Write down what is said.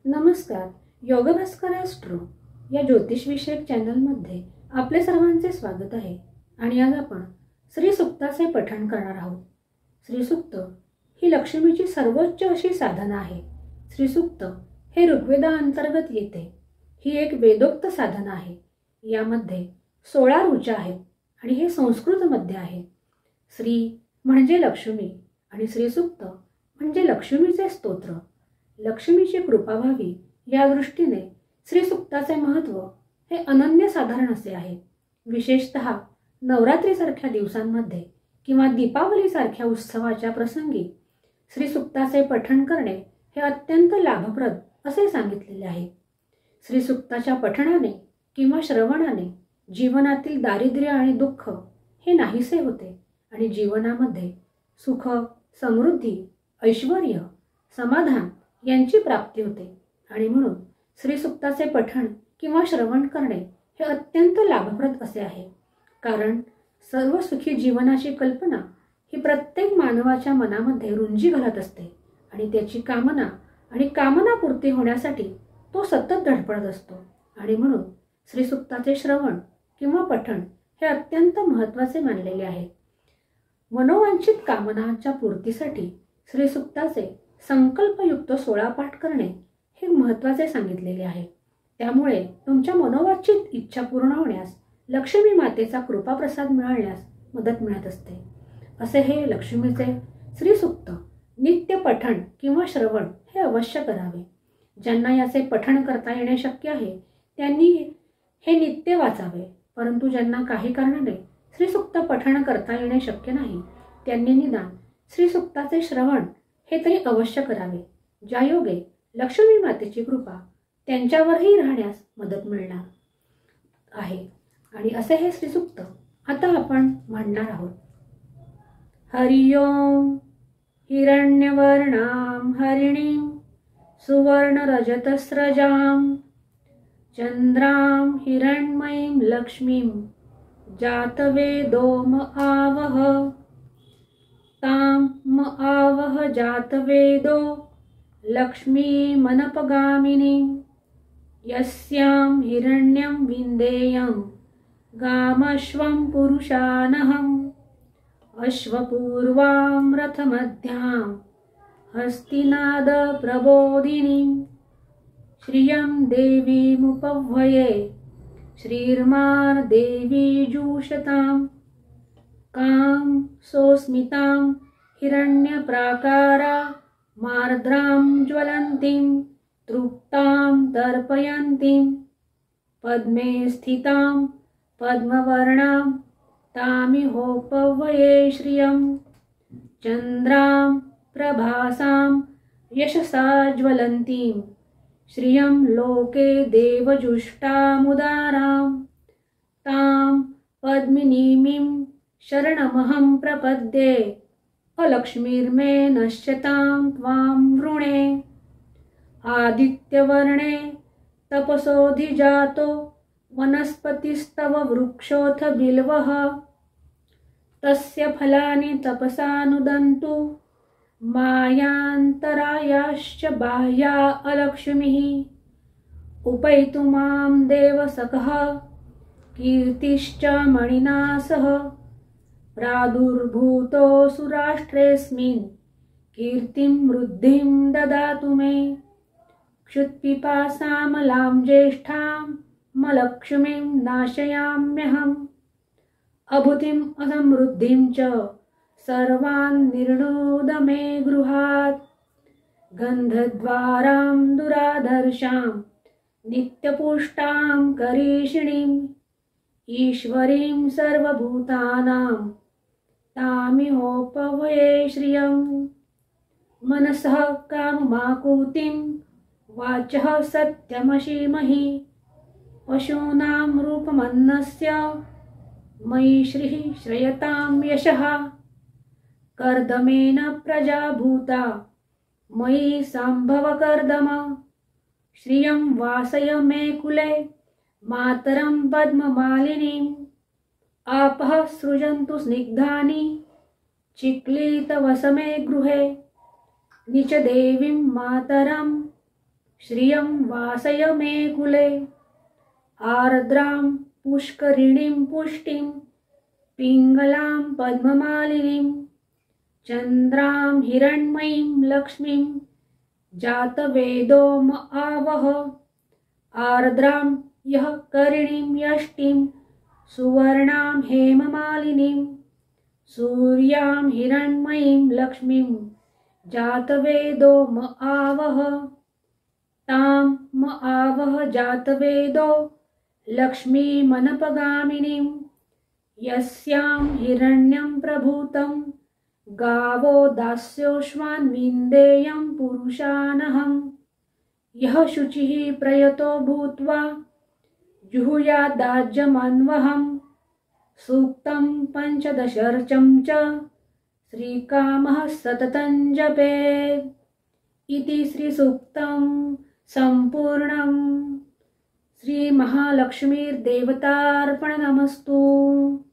नमस्कार. योगभास्कर ॲस्ट्रो या ज्योतिषविषयक चॅनलमध्ये आपले सर्वांचे स्वागत आहे. आणि आज आपण श्री सूक्ताचे पठण करणार आहोत. श्री सूक्त ही लक्ष्मीची सर्वोच्च अशी साधना आहे. श्री सूक्त हे ऋग्वेदाअंतर्गत येते. ही एक वेदोक्त साधना आहे. यामध्ये 16 ऋचा आहेत आणि हे संस्कृतमध्ये आहे. श्री म्हणजे लक्ष्मी आणि श्री सूक्त म्हणजे लक्ष्मीचे स्तोत्र. लक्ष्मीची कृपा व्हावी या दृष्टीने श्री सूक्ताचे महत्त्व हे अनन्यसाधारण असे आहे. विशेषतः नवरात्रीसारख्या दिवसांमध्ये किंवा दीपावलीसारख्या उत्सवाच्या प्रसंगी श्री सूक्ताचे पठण करणे हे अत्यंत लाभप्रद असे सांगितलेले आहे. श्री सूक्ताच्या पठणाने किंवा श्रवणाने जीवनातील दारिद्र्य आणि दुःख हे नाहीसे होते आणि जीवनामध्ये सुख, समृद्धी, ऐश्वर्य, समाधान यांची प्राप्ती होते. आणि म्हणून श्री सूक्ताचे पठण किंवा श्रवण करणे हे अत्यंत लाभप्रद असे आहे. कारण सर्व सुखी जीवनाची कल्पना ही प्रत्येक मानवाच्या मनामध्ये रुंजी घालत असते आणि त्याची कामना आणि कामनापूर्ती होण्यासाठी तो सतत धडपडत असतो. आणि म्हणून श्री सूक्ताचे श्रवण किंवा पठण हे अत्यंत महत्त्वाचे मानलेले आहे. मनोवांछित कामनांच्या पूर्तीसाठी श्री सूक्ताचे संकल्पयुक्त 16 पाठ करणे हे महत्त्वाचे सांगितलेले आहे. त्यामुळे तुमच्या मनोवांछित इच्छा पूर्ण होण्यास, लक्ष्मी मातेचा कृपाप्रसाद मिळण्यास मदत मिळत असते. असे हे लक्ष्मीचे श्री सूक्त नित्य पठण किंवा श्रवण हे अवश्य करावे. ज्यांना याचे पठण करता येणे शक्य आहे त्यांनी हे नित्य वाचावे. परंतु ज्यांना काही कारणाने श्री सूक्त पठण करता येणे शक्य नाही त्यांनी निदान श्री सूक्ताचे श्रवण हे तरी अवश्य करावे. ज्यायोगे लक्ष्मी मातेची कृपा त्यांच्यावरही राहण्यास मदत मिळणार आहे. आणि असे हे श्री सूक्त आता आपण म्हणणार आहोत. हरि ओम हिरण्यवर्णां हरिणीं सुवर्णरजतस्रजां चंद्रां हिरण्मयीं लक्ष्मीं जातवेदो म आवह तां म आवह जातवेदो लक्ष्मीमनपगामिनीं यस्यां हिरण्यं विन्देयं गामश्वं पुरुषानहम् अश्वपूर्वां रथमध्यां हस्तिनाद प्रबोधिनीं श्रियं देवीमुपह्वये श्रीर्मार् देवी जूषतां कां सोस्मितां हिरण्यप्राकारा मार्द्रां ज्वलन्तीं तृप्तां तर्पयन्तीं पद्मे स्थितां पद्मवर्णां तामिहोपह्वये श्रियं चन्द्रां प्रभासां यशसा ज्वलन्तीं श्रियं लोके देवजुष्टामुदारां तां पद्मिनीमीं शरणमहं प्रपद्ये अलक्ष्मीर्मे नश्यतां त्वां वृणे आदित्यवर्णे तपसोऽधिजातो वनस्पतिस्तव वृक्षोऽथ बिल्वः तस्य फलानि तपसानुदन्तु मायान्तरायाश्च बाह्या अलक्ष्मीः उपैतु मां देवसखः कीर्तिश्च मणिना सह प्रादुर्भूतोऽसुराष्ट्रेऽस्मिन् कीर्तिं वृद्धिं ददातु मे क्षुत्पिपासामलां ज्येष्ठां मलक्ष्मीं नाशयाम्यहम् अभूतिम् असमृद्धिं च सर्वान् निर्णोद मे गृहात् गन्धद्वारां दुराधर्षां नित्यपुष्टां करीषिणीम् ईश्वरीं सर्वभूतानां तामिहोपह्वये श्रियं मनसः काममाकुतिं वाचः सत्यमशीमहि पशूनां रूपमन्नस्य मयि श्रीः श्रयतां यशः कर्दमेन प्रजा भूता मयि सम्भव कर्दम श्रियं वासय मे कुले मातरं पद्ममालिनीम् आपः सृजन्तु स्निग्धानि चिक्लीतवसमे गृहे निच देवीं मातरं श्रियं वासय मे कुले। आर्द्रां पुष्करिणीं पुष्टिं पिङ्गलां पद्ममालिनीं चन्द्रां हिरण्मयीं लक्ष्मीं जातवेदो म आवह। आर्द्रां यः करिणीं यष्टिं सुवर्णां हेममालिनीं सूर्यां हिरण्मयीं लक्ष्मीं जातवेदो म आवह। तां म आवह जातवेदो लक्ष्मीमनपगामिनीं यस्यां हिरण्यं प्रभूतं गावो दास्योश्वान् विन्देयं पुरुषानहम्। यः शुचिः प्रयतो भूत्वा जुहुयादाज्यमन्वहम् सूक्तं पञ्चदशर्चं च श्रीकामः सततं जपेत्। इति श्रीसूक्तं सम्पूर्णम्। श्रीमहालक्ष्मीर्देवतार्पणमस्तु।